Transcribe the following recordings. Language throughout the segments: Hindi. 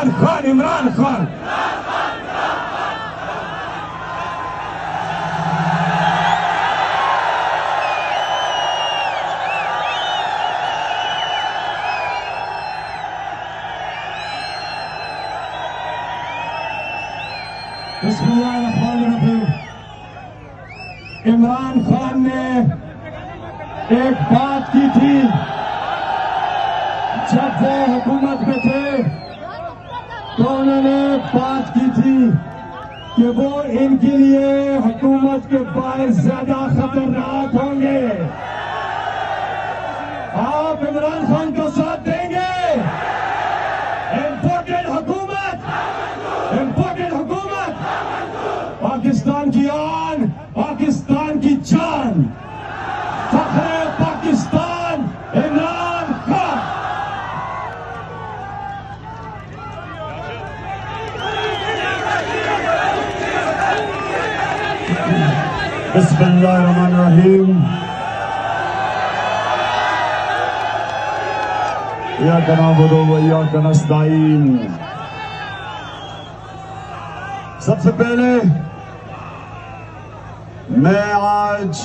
इमरान खान, इमरान खान। बिस्मिल्लाहिर्रहमानिर्रहीम। इमरान खान ने एक बात की थी जब वो हुकूमत में थे, तो उन्होंने बात की थी कि वो इनके लिए हुकूमत के बाहर ज्यादा खतरनाक होंगे। आप इमरान खान का साथ देंगे? इम्पोर्टेड हुकूमत, इम्पोर्टेड हुकूमत, पाकिस्तान की आन, पाकिस्तान की जान, फख्र पाकिस्तान इमरान खान। बिस्मिल्लाहिर्रहमानिर्रहीम। इय्याका नअबुदु व इय्याका नस्तईन। सबसे पहले मैं आज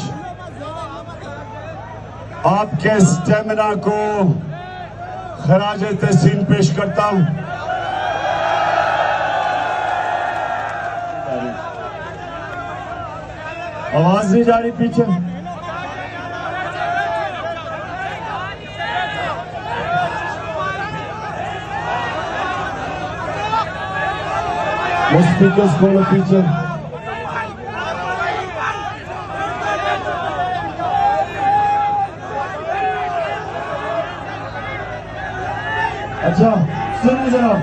आपके स्टेमिना को खराज तहसीन पेश करता हूं। आवाज नहीं जा रही पीछे। वो स्पीकर्स खोलो पीछे। अच्छा सुनिए जरा,